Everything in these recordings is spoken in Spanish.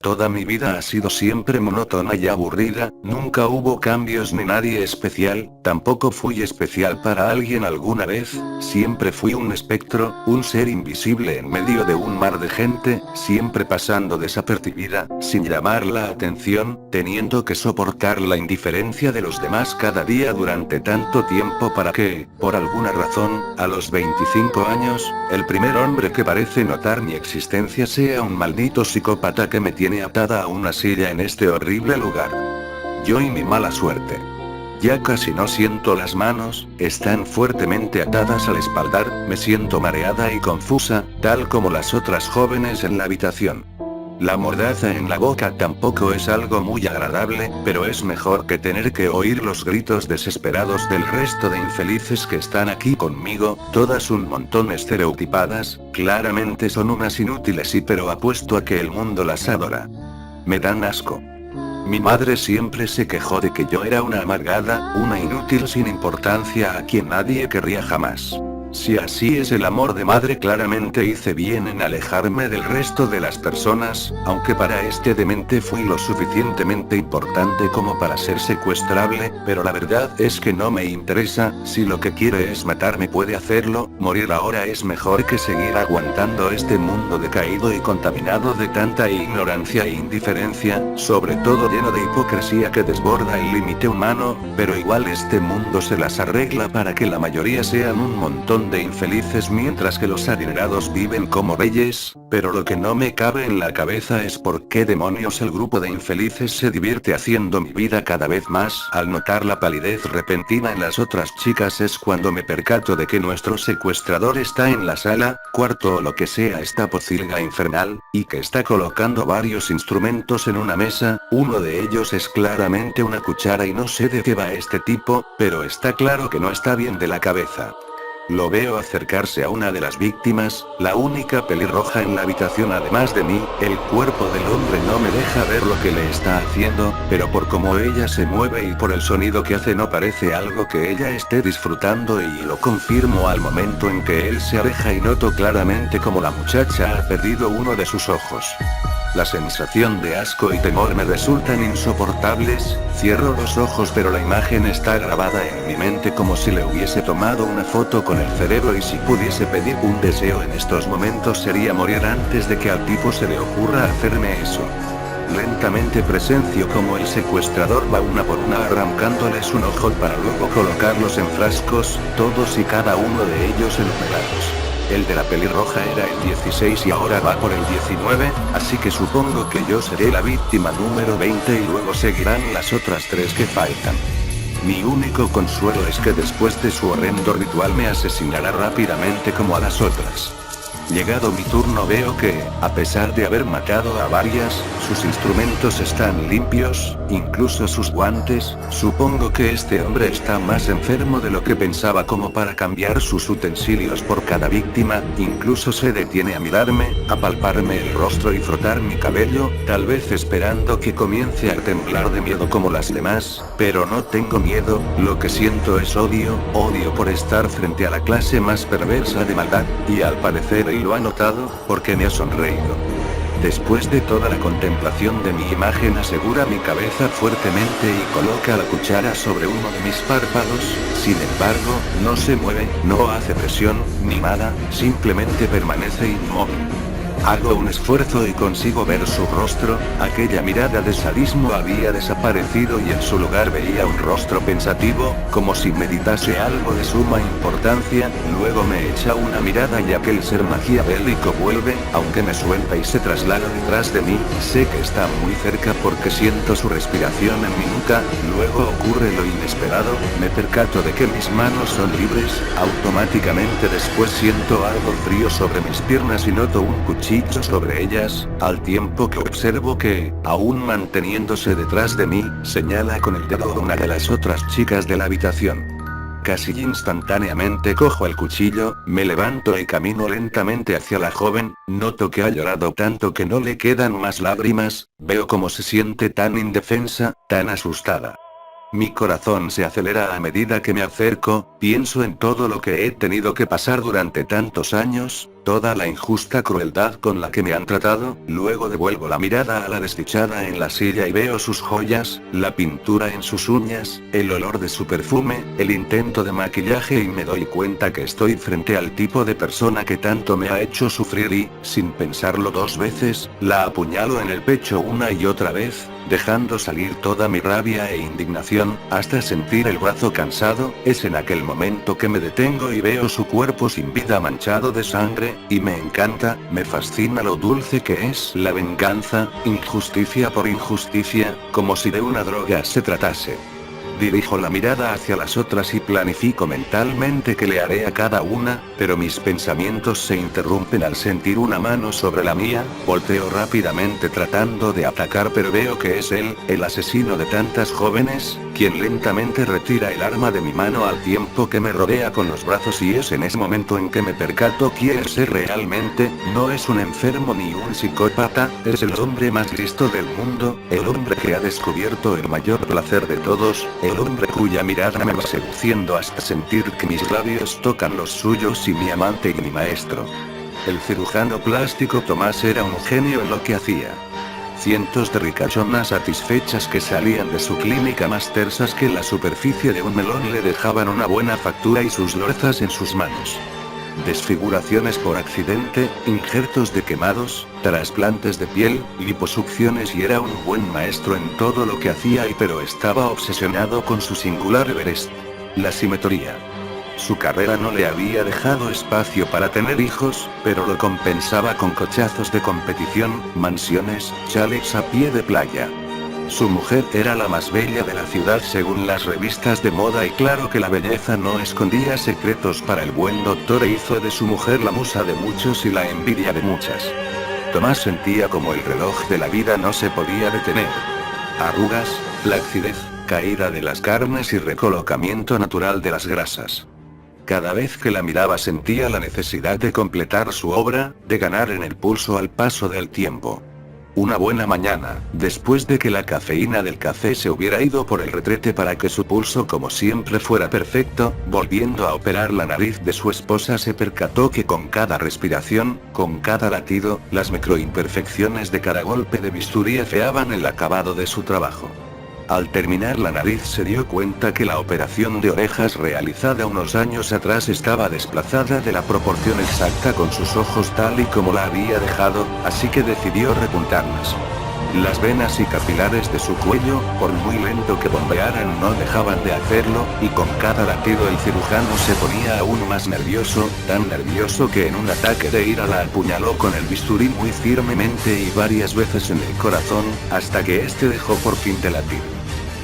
Toda mi vida ha sido siempre monótona y aburrida, nunca hubo cambios ni nadie especial, tampoco fui especial para alguien alguna vez, siempre fui un espectro, un ser invisible en medio de un mar de gente, siempre pasando desapercibida, sin llamar la atención, teniendo que soportar la indiferencia de los demás cada día durante tanto tiempo para que, por alguna razón, a los 25 años, el primer hombre que parece notar mi existencia sea un maldito psicópata que me tiene atada a una silla en este horrible lugar. Yo y mi mala suerte. Ya casi no siento las manos, están fuertemente atadas al espaldar, me siento mareada y confusa, tal como las otras jóvenes en la habitación. La mordaza en la boca tampoco es algo muy agradable, pero es mejor que tener que oír los gritos desesperados del resto de infelices que están aquí conmigo, todas un montón estereotipadas, claramente son unas inútiles pero apuesto a que el mundo las adora. Me dan asco. Mi madre siempre se quejó de que yo era una amargada, una inútil sin importancia a quien nadie querría jamás. Si así es el amor de madre, claramente hice bien en alejarme del resto de las personas, aunque para este demente fui lo suficientemente importante como para ser secuestrable, pero la verdad es que no me interesa, si lo que quiere es matarme puede hacerlo, morir ahora es mejor que seguir aguantando este mundo decaído y contaminado de tanta ignorancia e indiferencia, sobre todo lleno de hipocresía que desborda el límite humano, pero igual este mundo se las arregla para que la mayoría sean un montón de infelices mientras que los adinerados viven como reyes, pero lo que no me cabe en la cabeza es por qué demonios el grupo de infelices se divierte haciendo mi vida cada vez más. Al notar la palidez repentina en las otras chicas es cuando me percato de que nuestro secuestrador está en la sala, cuarto o lo que sea esta pocilga infernal, y que está colocando varios instrumentos en una mesa, uno de ellos es claramente una cuchara y no sé de qué va este tipo, pero está claro que no está bien de la cabeza. Lo veo acercarse a una de las víctimas, la única pelirroja en la habitación además de mí, el cuerpo del hombre no me deja ver lo que le está haciendo, pero por cómo ella se mueve y por el sonido que hace no parece algo que ella esté disfrutando y lo confirmo al momento en que él se aleja y noto claramente como la muchacha ha perdido uno de sus ojos. La sensación de asco y temor me resultan insoportables, cierro los ojos pero la imagen está grabada en mi mente como si le hubiese tomado una foto con el cerebro y si pudiese pedir un deseo en estos momentos sería morir antes de que al tipo se le ocurra hacerme eso. Lentamente presencio como el secuestrador va una por una arrancándoles un ojo para luego colocarlos en frascos, todos y cada uno de ellos enumerados. El de la pelirroja era el 16 y ahora va por el 19, así que supongo que yo seré la víctima número 20 y luego seguirán las otras 3 que faltan. Mi único consuelo es que después de su horrendo ritual me asesinará rápidamente como a las otras. Llegado mi turno veo que, a pesar de haber matado a varias, sus instrumentos están limpios, incluso sus guantes, supongo que este hombre está más enfermo de lo que pensaba como para cambiar sus utensilios por cada víctima, incluso se detiene a mirarme, a palparme el rostro y frotar mi cabello, tal vez esperando que comience a temblar de miedo como las demás, pero no tengo miedo, lo que siento es odio, odio por estar frente a la clase más perversa de maldad, y al parecer lo ha notado, porque me ha sonreído. Después de toda la contemplación de mi imagen asegura mi cabeza fuertemente y coloca la cuchara sobre uno de mis párpados, sin embargo, no se mueve, no hace presión, ni nada, simplemente permanece inmóvil. Hago un esfuerzo y consigo ver su rostro, aquella mirada de sadismo había desaparecido y en su lugar veía un rostro pensativo, como si meditase algo de suma importancia, luego me echa una mirada y aquel ser maquiavélico vuelve, aunque me suelta y se traslada detrás de mí, sé que está muy cerca porque siento su respiración en mi nuca, luego ocurre lo inesperado, me percato de que mis manos son libres, automáticamente después siento algo frío sobre mis piernas y noto un cuchillo sobre ellas, al tiempo que observo que, aún manteniéndose detrás de mí, señala con el dedo a una de las otras chicas de la habitación. Casi instantáneamente cojo el cuchillo, me levanto y camino lentamente hacia la joven, noto que ha llorado tanto que no le quedan más lágrimas, veo cómo se siente tan indefensa, tan asustada. Mi corazón se acelera a medida que me acerco, pienso en todo lo que he tenido que pasar durante tantos años, toda la injusta crueldad con la que me han tratado, luego devuelvo la mirada a la desdichada en la silla y veo sus joyas, la pintura en sus uñas, el olor de su perfume, el intento de maquillaje y me doy cuenta que estoy frente al tipo de persona que tanto me ha hecho sufrir y, sin pensarlo dos veces, la apuñalo en el pecho una y otra vez, dejando salir toda mi rabia e indignación, hasta sentir el brazo cansado. Es en aquel momento que me detengo y veo su cuerpo sin vida manchado de sangre, y me encanta, me fascina lo dulce que es la venganza, injusticia por injusticia, como si de una droga se tratase. Dirijo la mirada hacia las otras y planifico mentalmente qué le haré a cada una, pero mis pensamientos se interrumpen al sentir una mano sobre la mía. Volteo rápidamente tratando de atacar, pero veo que es él, el asesino de tantas jóvenes, quien lentamente retira el arma de mi mano al tiempo que me rodea con los brazos, y es en ese momento en que me percato quién es realmente. No es un enfermo ni un psicópata, es el hombre más listo del mundo, el hombre que ha descubierto el mayor placer de todos, el hombre cuya mirada me va seduciendo hasta sentir que mis labios tocan los suyos, y mi amante y mi maestro. El cirujano plástico Tomás era un genio en lo que hacía. Cientos de ricachonas satisfechas que salían de su clínica más tersas que la superficie de un melón le dejaban una buena factura y sus lorzas en sus manos. Desfiguraciones por accidente, injertos de quemados, trasplantes de piel, liposucciones, y era un buen maestro en todo lo que hacía, pero estaba obsesionado con su singular Everest: la simetría. Su carrera no le había dejado espacio para tener hijos, pero lo compensaba con cochazos de competición, mansiones, chalets a pie de playa. Su mujer era la más bella de la ciudad según las revistas de moda, y claro que la belleza no escondía secretos para el buen doctor, e hizo de su mujer la musa de muchos y la envidia de muchas. Tomás sentía como el reloj de la vida no se podía detener. Arrugas, flacidez, caída de las carnes y recolocamiento natural de las grasas. Cada vez que la miraba sentía la necesidad de completar su obra, de ganar en el pulso al paso del tiempo. Una buena mañana, después de que la cafeína del café se hubiera ido por el retrete para que su pulso como siempre fuera perfecto, volviendo a operar la nariz de su esposa, se percató que con cada respiración, con cada latido, las microimperfecciones de cada golpe de bisturí afeaban el acabado de su trabajo. Al terminar la nariz se dio cuenta que la operación de orejas realizada unos años atrás estaba desplazada de la proporción exacta con sus ojos tal y como la había dejado, así que decidió repuntarlas. Las venas y capilares de su cuello, por muy lento que bombearan, no dejaban de hacerlo, y con cada latido el cirujano se ponía aún más nervioso, tan nervioso que en un ataque de ira la apuñaló con el bisturí muy firmemente y varias veces en el corazón, hasta que este dejó por fin de latir.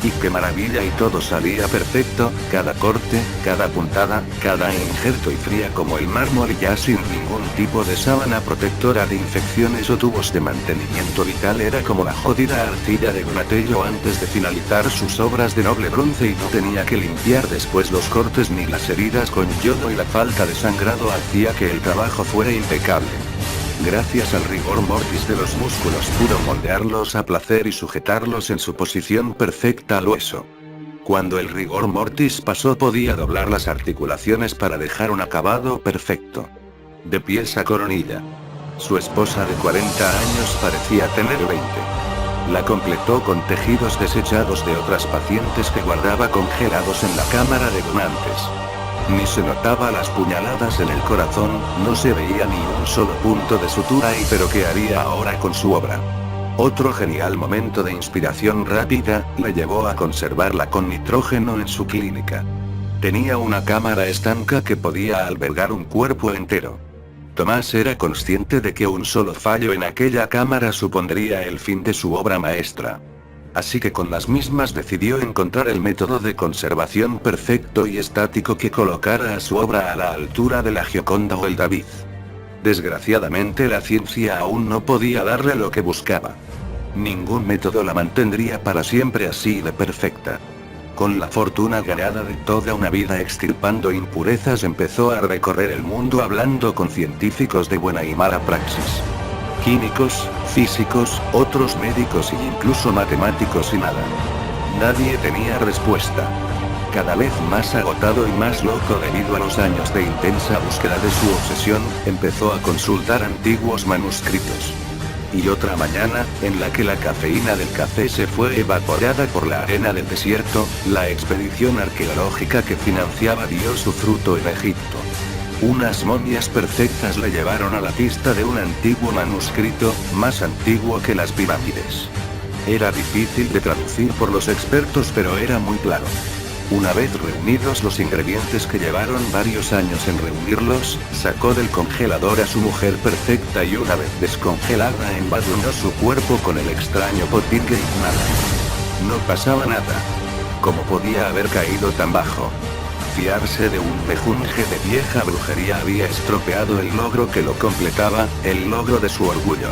Y qué maravilla, y todo salía perfecto, cada corte, cada puntada, cada injerto, y fría como el mármol y ya sin ningún tipo de sábana protectora de infecciones o tubos de mantenimiento vital. Era como la jodida arcilla de Donatello antes de finalizar sus obras de noble bronce, y no tenía que limpiar después los cortes ni las heridas con yodo, y la falta de sangrado hacía que el trabajo fuera impecable. Gracias al rigor mortis de los músculos pudo moldearlos a placer y sujetarlos en su posición perfecta al hueso. Cuando el rigor mortis pasó podía doblar las articulaciones para dejar un acabado perfecto. De pies a coronilla. Su esposa de 40 años parecía tener 20. La completó con tejidos desechados de otras pacientes que guardaba congelados en la cámara de donantes. Ni se notaba las puñaladas en el corazón, no se veía ni un solo punto de sutura. ¿Y pero qué haría ahora con su obra? Otro genial momento de inspiración rápida, la llevó a conservarla con nitrógeno en su clínica. Tenía una cámara estanca que podía albergar un cuerpo entero. Tomás era consciente de que un solo fallo en aquella cámara supondría el fin de su obra maestra. Así que con las mismas decidió encontrar el método de conservación perfecto y estático que colocara a su obra a la altura de la Gioconda o el David. Desgraciadamente la ciencia aún no podía darle lo que buscaba. Ningún método la mantendría para siempre así de perfecta. Con la fortuna ganada de toda una vida extirpando impurezas, empezó a recorrer el mundo hablando con científicos de buena y mala praxis. Químicos, físicos, otros médicos e incluso matemáticos, y nada. Nadie tenía respuesta. Cada vez más agotado y más loco debido a los años de intensa búsqueda de su obsesión, empezó a consultar antiguos manuscritos. Y otra mañana, en la que la cafeína del café se fue evaporada por la arena del desierto, la expedición arqueológica que financiaba dio su fruto en Egipto. Unas momias perfectas le llevaron a la pista de un antiguo manuscrito, más antiguo que las pirámides. Era difícil de traducir por los expertos, pero era muy claro. Una vez reunidos los ingredientes que llevaron varios años en reunirlos, sacó del congelador a su mujer perfecta y una vez descongelada embadurnó su cuerpo con el extraño potingue y nada. No pasaba nada. ¿Cómo podía haber caído tan bajo? Fiarse de un mejunje de vieja brujería había estropeado el logro que lo completaba, el logro de su orgullo.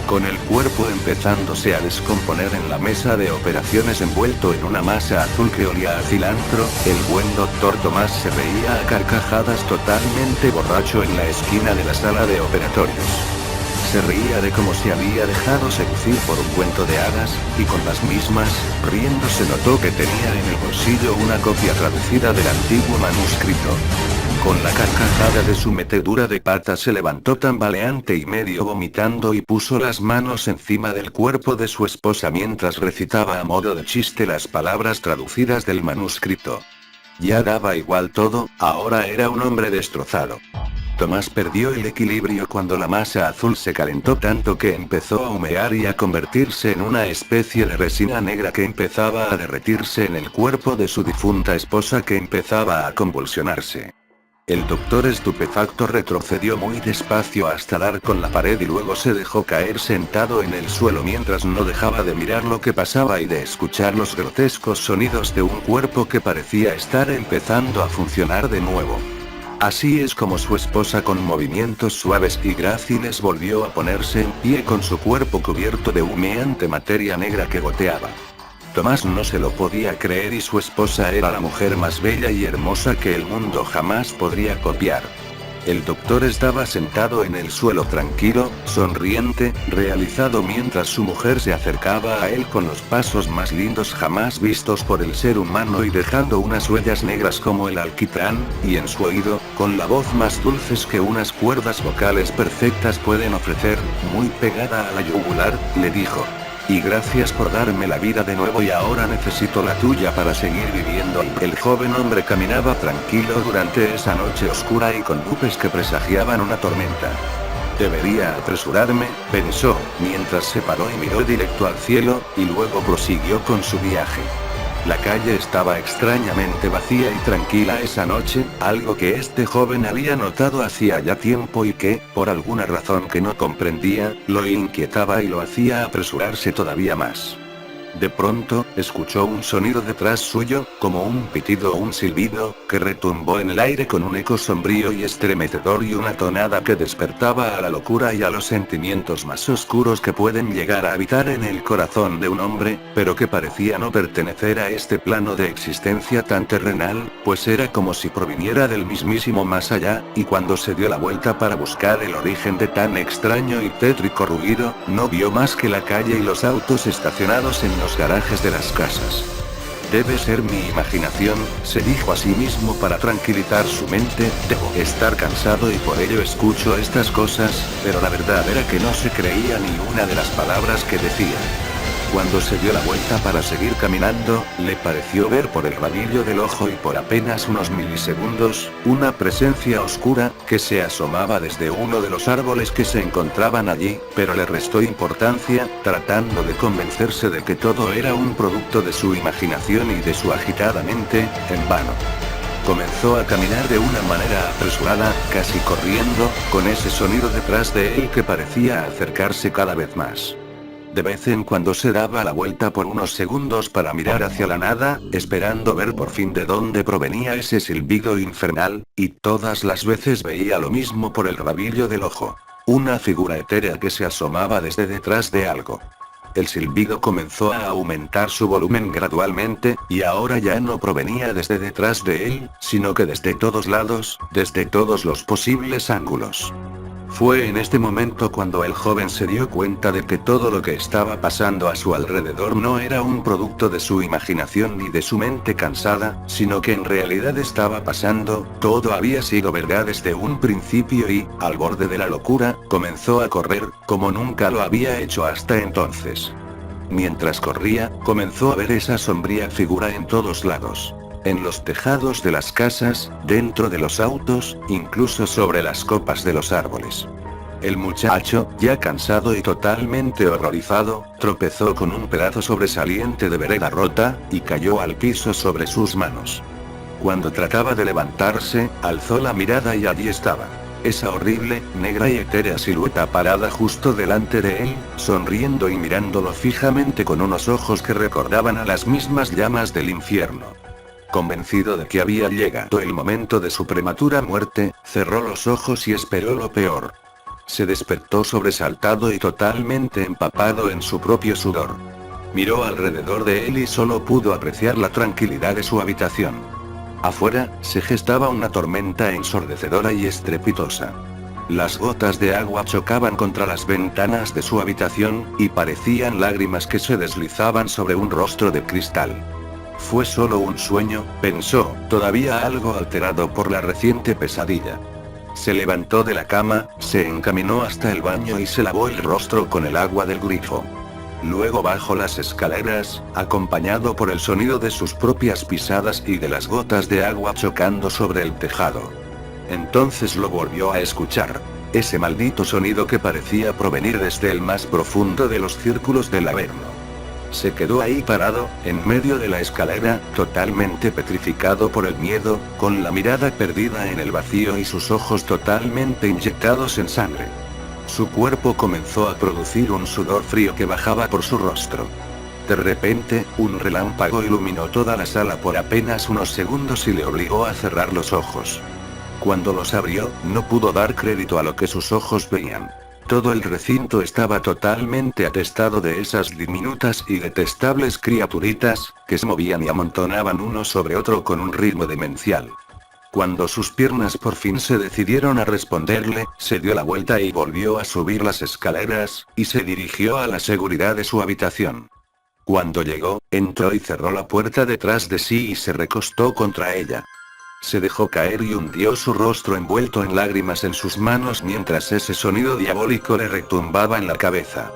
Con el cuerpo empezándose a descomponer en la mesa de operaciones envuelto en una masa azul que olía a cilantro, el buen doctor Tomás se reía a carcajadas totalmente borracho en la esquina de la sala de operatorios. Se reía de cómo se había dejado seducir por un cuento de hadas, y con las mismas, riéndose notó que tenía en el bolsillo una copia traducida del antiguo manuscrito. Con la carcajada de su metedura de pata se levantó tambaleante y medio vomitando y puso las manos encima del cuerpo de su esposa mientras recitaba a modo de chiste las palabras traducidas del manuscrito. Ya daba igual todo, ahora era un hombre destrozado. Tomás perdió el equilibrio cuando la masa azul se calentó tanto que empezó a humear y a convertirse en una especie de resina negra que empezaba a derretirse en el cuerpo de su difunta esposa que empezaba a convulsionarse. El doctor estupefacto retrocedió muy despacio hasta dar con la pared y luego se dejó caer sentado en el suelo mientras no dejaba de mirar lo que pasaba y de escuchar los grotescos sonidos de un cuerpo que parecía estar empezando a funcionar de nuevo. Así es como su esposa con movimientos suaves y gráciles volvió a ponerse en pie con su cuerpo cubierto de humeante materia negra que goteaba. Tomás no se lo podía creer y su esposa era la mujer más bella y hermosa que el mundo jamás podría copiar. El doctor estaba sentado en el suelo tranquilo, sonriente, realizado mientras su mujer se acercaba a él con los pasos más lindos jamás vistos por el ser humano y dejando unas huellas negras como el alquitrán, y en su oído, con la voz más dulces que unas cuerdas vocales perfectas pueden ofrecer, muy pegada a la yugular, le dijo: "Y gracias por darme la vida de nuevo y ahora necesito la tuya para seguir viviendo". El joven hombre caminaba tranquilo durante esa noche oscura y con nubes que presagiaban una tormenta. Debería apresurarme, pensó, mientras se paró y miró directo al cielo, y luego prosiguió con su viaje. La calle estaba extrañamente vacía y tranquila esa noche, algo que este joven había notado hacía ya tiempo y que, por alguna razón que no comprendía, lo inquietaba y lo hacía apresurarse todavía más. De pronto, escuchó un sonido detrás suyo, como un pitido o un silbido, que retumbó en el aire con un eco sombrío y estremecedor y una tonada que despertaba a la locura y a los sentimientos más oscuros que pueden llegar a habitar en el corazón de un hombre, pero que parecía no pertenecer a este plano de existencia tan terrenal, pues era como si proviniera del mismísimo más allá, y cuando se dio la vuelta para buscar el origen de tan extraño y tétrico ruido, no vio más que la calle y los autos estacionados en los garajes de las casas. Debe ser mi imaginación, se dijo a sí mismo para tranquilizar su mente, debo estar cansado y por ello escucho estas cosas, pero la verdad era que no se creía ni una de las palabras que decía. Cuando se dio la vuelta para seguir caminando, le pareció ver por el rabillo del ojo y por apenas unos milisegundos, una presencia oscura, que se asomaba desde uno de los árboles que se encontraban allí, pero le restó importancia, tratando de convencerse de que todo era un producto de su imaginación y de su agitada mente, en vano. Comenzó a caminar de una manera apresurada, casi corriendo, con ese sonido detrás de él que parecía acercarse cada vez más. De vez en cuando se daba la vuelta por unos segundos para mirar hacia la nada, esperando ver por fin de dónde provenía ese silbido infernal, y todas las veces veía lo mismo por el rabillo del ojo. Una figura etérea que se asomaba desde detrás de algo. El silbido comenzó a aumentar su volumen gradualmente, y ahora ya no provenía desde detrás de él, sino que desde todos lados, desde todos los posibles ángulos. Fue en este momento cuando el joven se dio cuenta de que todo lo que estaba pasando a su alrededor no era un producto de su imaginación ni de su mente cansada, sino que en realidad estaba pasando, todo había sido verdad desde un principio y, al borde de la locura, comenzó a correr, como nunca lo había hecho hasta entonces. Mientras corría, comenzó a ver esa sombría figura en todos lados. En los tejados de las casas, dentro de los autos, incluso sobre las copas de los árboles. El muchacho, ya cansado y totalmente horrorizado, tropezó con un pedazo sobresaliente de vereda rota, y cayó al piso sobre sus manos. Cuando trataba de levantarse, alzó la mirada y allí estaba. Esa horrible, negra y etérea silueta parada justo delante de él, sonriendo y mirándolo fijamente con unos ojos que recordaban a las mismas llamas del infierno. Convencido de que había llegado el momento de su prematura muerte, cerró los ojos y esperó lo peor. Se despertó sobresaltado y totalmente empapado en su propio sudor. Miró alrededor de él y solo pudo apreciar la tranquilidad de su habitación. Afuera, se gestaba una tormenta ensordecedora y estrepitosa. Las gotas de agua chocaban contra las ventanas de su habitación, y parecían lágrimas que se deslizaban sobre un rostro de cristal. Fue solo un sueño, pensó, todavía algo alterado por la reciente pesadilla. Se levantó de la cama, se encaminó hasta el baño y se lavó el rostro con el agua del grifo. Luego bajó las escaleras, acompañado por el sonido de sus propias pisadas y de las gotas de agua chocando sobre el tejado. Entonces lo volvió a escuchar. Ese maldito sonido que parecía provenir desde el más profundo de los círculos del Averno. Se quedó ahí parado, en medio de la escalera, totalmente petrificado por el miedo, con la mirada perdida en el vacío y sus ojos totalmente inyectados en sangre. Su cuerpo comenzó a producir un sudor frío que bajaba por su rostro. De repente, un relámpago iluminó toda la sala por apenas unos segundos y le obligó a cerrar los ojos. Cuando los abrió, no pudo dar crédito a lo que sus ojos veían. Todo el recinto estaba totalmente atestado de esas diminutas y detestables criaturitas, que se movían y amontonaban uno sobre otro con un ritmo demencial. Cuando sus piernas por fin se decidieron a responderle, se dio la vuelta y volvió a subir las escaleras, y se dirigió a la seguridad de su habitación. Cuando llegó, entró y cerró la puerta detrás de sí y se recostó contra ella. Se dejó caer y hundió su rostro envuelto en lágrimas en sus manos mientras ese sonido diabólico le retumbaba en la cabeza.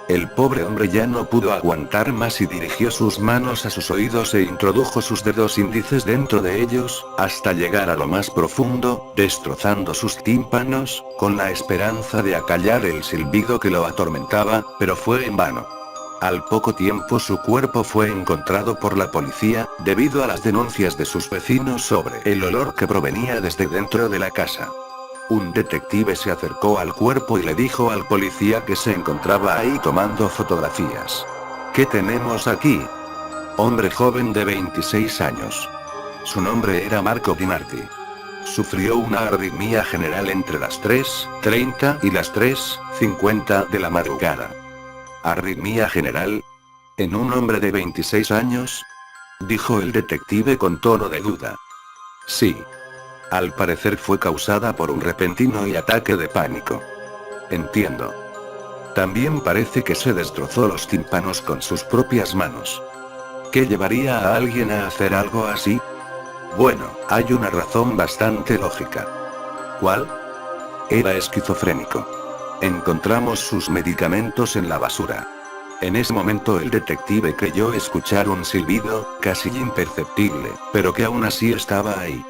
El pobre hombre ya no pudo aguantar más y dirigió sus manos a sus oídos e introdujo sus dedos índices dentro de ellos, hasta llegar a lo más profundo, destrozando sus tímpanos, con la esperanza de acallar el silbido que lo atormentaba, pero fue en vano. Al poco tiempo su cuerpo fue encontrado por la policía, debido a las denuncias de sus vecinos sobre el olor que provenía desde dentro de la casa. Un detective se acercó al cuerpo y le dijo al policía que se encontraba ahí tomando fotografías. ¿Qué tenemos aquí? Hombre joven de 26 años. Su nombre era Marco Di Marti. Sufrió una arritmia general entre las 3:30 y las 3:50 de la madrugada. ¿Arritmia general? ¿En un hombre de 26 años? Dijo el detective con tono de duda. Sí. Al parecer fue causada por un repentino y ataque de pánico. Entiendo. También parece que se destrozó los tímpanos con sus propias manos. ¿Qué llevaría a alguien a hacer algo así? Bueno, hay una razón bastante lógica. ¿Cuál? Era esquizofrénico. Encontramos sus medicamentos en la basura. En ese momento el detective creyó escuchar un silbido, casi imperceptible, pero que aún así estaba ahí.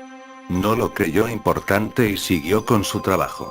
No lo creyó importante y siguió con su trabajo.